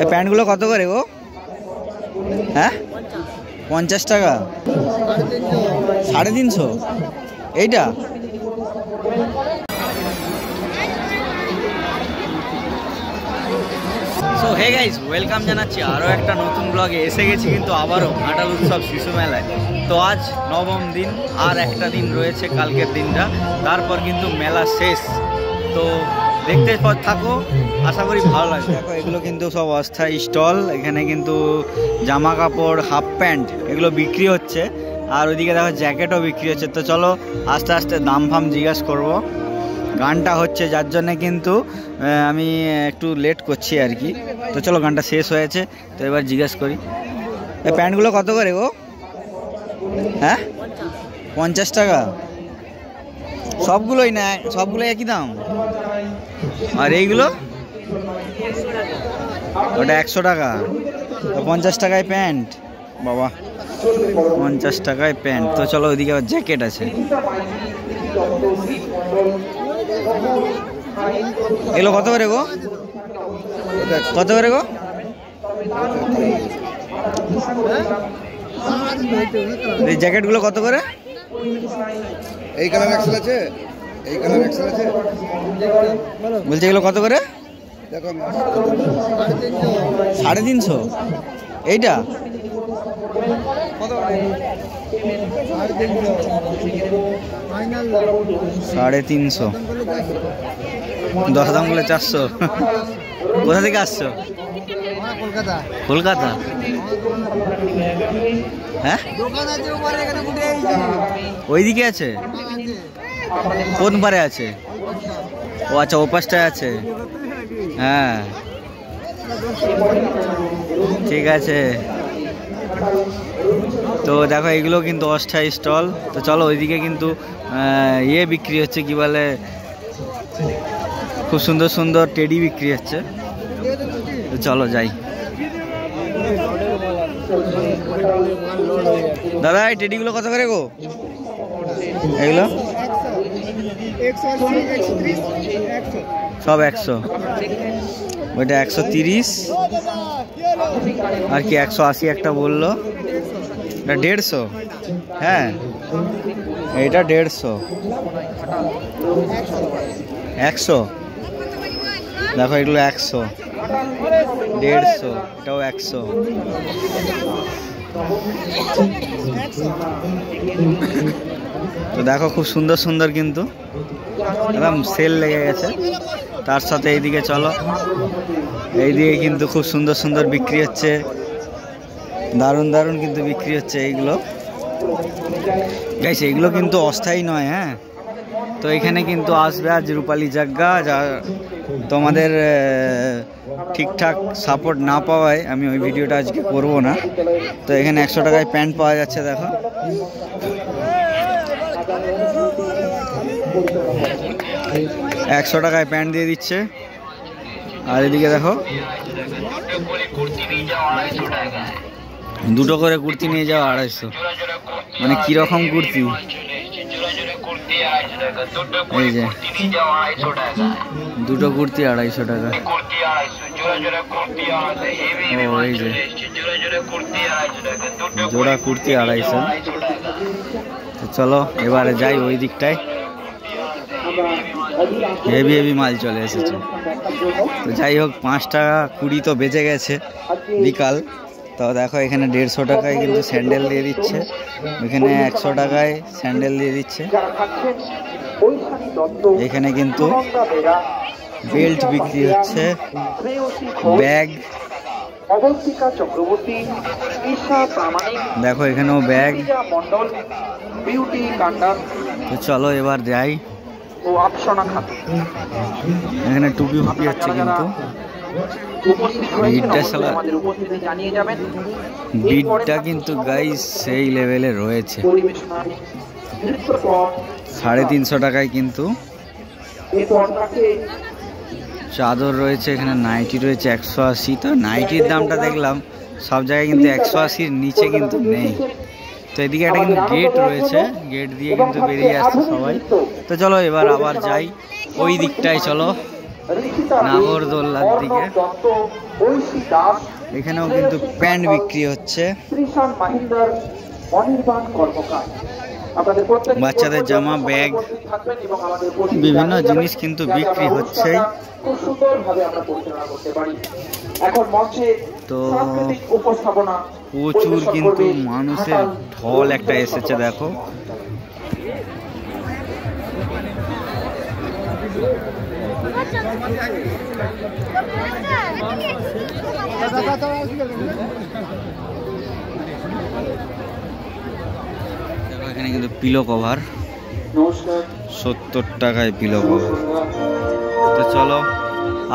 এই প্যান্টগুলো কত করে গো? হ্যাঁ 50 টাকা, 350 এইটা। সো হে গাইস, ওয়েলকাম জানাচ্ছি আরও একটা নতুন ব্লগে। এসে গেছি কিন্তু আবারও ঘাটাল উৎসব শিশু মেলায়। তো আজ নবম দিন, আর একটা দিন রয়েছে কালকের দিনটা, তারপর কিন্তু মেলা শেষ। তো দেখতে থাকো, আশা করি ভালো লাগবে। দেখো এগুলো কিন্তু সব অস্থায়ী স্টল, এখানে কিন্তু জামা কাপড়, হাফ প্যান্ট এগুলো বিক্রি হচ্ছে, আর ওইদিকে দেখো জ্যাকেটও বিক্রি হচ্ছে। তো চলো আস্তে আস্তে দাম ফাম জিজ্ঞাসা করবো। গানটা হচ্ছে যার জন্যে কিন্তু আমি একটু লেট করছি আর কি। তো চলো গানটা শেষ হয়েছে, তো এবার জিজ্ঞাসা করি এই প্যান্টগুলো কত করে গো? হ্যাঁ 50 টাকা সবগুলোই, না সবগুলো একই দাম? আর এইগুলো? ওটা 100 টাকা, 50 টাকায় প্যান্ট। বাবা 50 টাকায় প্যান্ট। তো চলো ওইদিকে আবার জ্যাকেট আছে। এগুলো কত করে গো? কত করে গো? এই জ্যাকেটগুলো কত করে? এই কালার এক্সেল আছে, এই কালার এক্সেল আছে। বলছে এগুলো কত করে? দেখো 350 এইটা। 350, 10 দাম বলে 400। কোথা থেকে আসছো? কলকাতা। হ্যাঁ ওইদিকে আছে? কোন পারে আছে? ও আচ্ছা, ও পাশটায় আছে। হ্যাঁ ঠিক আছে। তো দেখো এগুলো কিন্তু অস্থায়ী স্টল। তো চলো ওইদিকে কিন্তু ইয়ে বিক্রি হচ্ছে, কি বলে, খুব সুন্দর সুন্দর টেডি বিক্রি হচ্ছে। তো চলো যাই। দাদা এই টেডিগুলো কত করে গো? এগুলো সব 100। ওইটা 130, আর কি 180 একটা বললো। এটা 150। হ্যাঁ এটা 150, 100। দেখো এগুলো 100, 150, এটাও 100। তো দেখো খুব সুন্দর সুন্দর কিন্তু একদম সেল লেগে গেছে। তার সাথে এইদিকে চলো, এইদিকে কিন্তু খুব সুন্দর সুন্দর বিক্রি হচ্ছে, দারুণ দারুণ কিন্তু বিক্রি হচ্ছে এইগুলো। গাইস এইগুলো কিন্তু অস্থায়ী নয়। হ্যাঁ তো এখানে কিন্তু আসবে আজ রূপালী জাগ্গা, যা তোমাদের ঠিকঠাক সাপোর্ট না পাওয়ায় আমি ওই ভিডিওটা আজকে করব না। তো এখানে 100 টাকায় প্যান্ট পাওয়া যাচ্ছে। দেখো 100 টাকায় প্যান্ট দিয়ে দিচ্ছে। আর এদিকে দেখো দুটো করে কুর্তি নিয়ে যাও 250। মানে কিরকম কুর্তি? এই যে দুটো কুর্তি 250 টাকা। ও এই যে জোড়া কুর্তি 250। তো চলো এবারে যাই ওই দিকটায়, হেভি হেভি মাল চলে এসেছে। তো যাই হোক 5:20 তো বেজে গেছে বিকাল। তো দেখো এখানে 150 টাকায় কিন্তু স্যান্ডেল দিয়ে দিচ্ছে, এখানে 100 টাকায় স্যান্ডেল দিয়ে দিচ্ছে। এখানে কিন্তু বেল্ট বিক্রি হচ্ছে, ব্যাগ। দেখো এখানেও ব্যাগ। তো চলো এবার যাই। এখানে টুপি ফুপি হচ্ছে কিন্তু বিটটা কিন্তু গাইস সেই লেভেলে রয়েছে। 350 টাকায় কিন্তু চাদর রয়েছে, এখানে নাইটি রয়েছে 180। তো নাইটির দামটা দেখলাম সব জায়গায় কিন্তু 180-র নিচে কিন্তু নেই। তো এদিকে একটা কিন্তু গেট রয়েছে, গেট দিয়ে কিন্তু বেরিয়ে আসছে সবাই। তো চলো এবার আবার যাই ওই দিকটায়, চলো নাগরদোল্লার দিকে। এখানেও কিন্তু প্যান্ট বিক্রি হচ্ছে, বাচ্চাদের জামা, ব্যাগ, বিভিন্ন জিনিস কিন্তু বিক্রি হচ্ছে। তো প্রচুর কিন্তু মানুষের ঢল একটা এসেছে, দেখো। এখানে কিন্তু পিলো কভার 70 টাকায় পিলো কভার। তো চলো,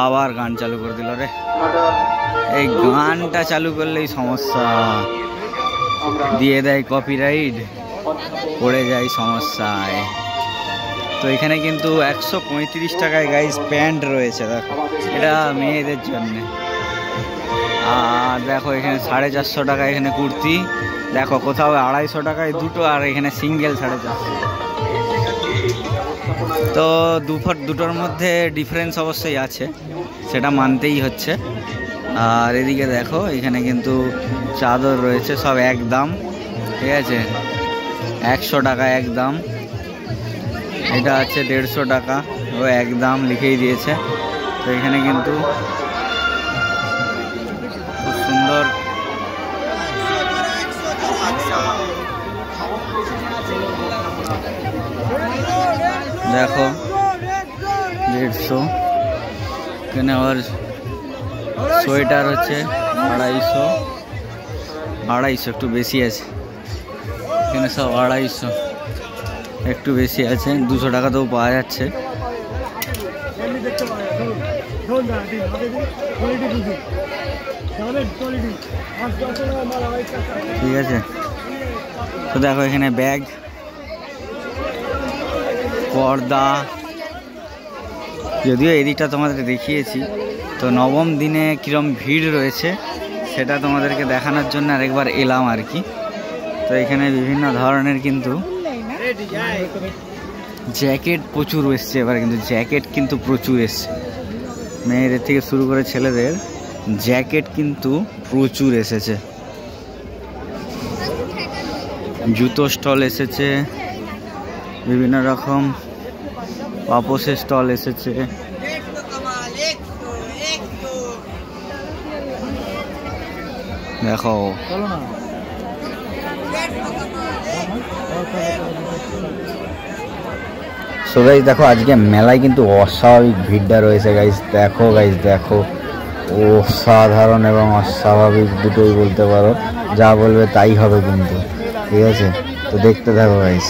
আবার গান চালু করে দিল রে। এই গানটা চালু করলেই সমস্যা, দিয়ে দেয় কপিরাইট, পড়ে যায় সমস্যায়। তো এখানে কিন্তু 135 টাকায় গাইস প্যান্ট রয়েছে, দেখো, এটা মেয়েদের জন্যে। আর দেখো এখানে 450 টাকা এখানে কুর্তি, দেখো কোথাও 250 টাকায় দুটো, আর এখানে সিঙ্গেল 450। তো দুটোর মধ্যে ডিফারেন্স অবশ্যই আছে, সেটা মানতেই হচ্ছে। আর এদিকে দেখো এখানে কিন্তু চাদর রয়েছে, সব এক দাম, ঠিক আছে, 100 টাকা এক দাম। এটা আছে 150 টাকা, ও এক দাম লিখেই দিয়েছে। তো এখানে কিন্তু খুব সুন্দর দেখো 150। এখানে আবার সোয়েটার হচ্ছে 250 একটু বেশি আছে, এখানে সব 250, একটু বেশি আছে, 200 টাকাতেও পাওয়া যাচ্ছে। ঠিক আছে, তো দেখো এখানে ব্যাগ, পর্দা, যদিও এদিকটা তোমাদের দেখিয়েছি। তো নবম দিনে কিরম ভিড় রয়েছে সেটা তোমাদেরকে দেখানোর জন্য আরেকবার এলাম আর কি। তো এখানে বিভিন্ন ধরনের কিন্তু জ্যাকেট প্রচুর এসছে, এবার কিন্তু জ্যাকেট কিন্তু প্রচুর এসছে, মেয়েদের থেকে শুরু করে ছেলেদের জ্যাকেট কিন্তু প্রচুর এসেছে। জুতো স্টল এসেছে, বিভিন্ন রকম পাপোশের স্টল এসেছে। দেখো সো গাইস দেখো আজকে মেলায় কিন্তু অস্বাভাবিক ভিড়টা রয়েছে গাইস। দেখো গাইস, দেখো অসাধারণ এবং অস্বাভাবিক দুটোই বলতে পারো, যা বলবে তাই হবে কিন্তু, ঠিক আছে। তো দেখতে থাকো গাইস।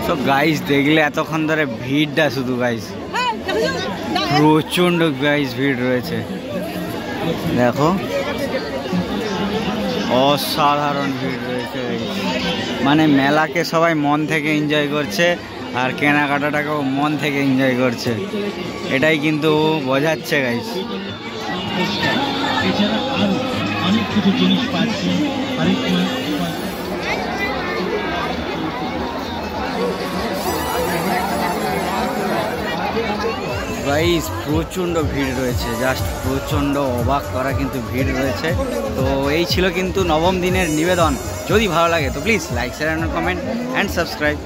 তো গাইস দেখলে এতক্ষণ ধরে ভিড়টা শুধু গাইস প্রচন্ড গাইস ভিড় রয়েছে, দেখো অসাধারণ ভিড় রয়েছে গাইস। মানে মেলাকে সবাই মন থেকে এনজয় করছে আর কেনাকাটাটাকেও মন থেকে এনজয় করছে, এটাই কিন্তু বোঝাচ্ছে গাইস। অনেক কিছু জিনিস পাচ্ছি গাইস, প্রচণ্ড ভিড় রয়েছে, জাস্ট প্রচণ্ড অবাক করা কিন্তু ভিড় রয়েছে। তো এই ছিল কিন্তু নবম দিনের নিবেদন। যদি ভালো লাগে তো please like, share, comment and subscribe.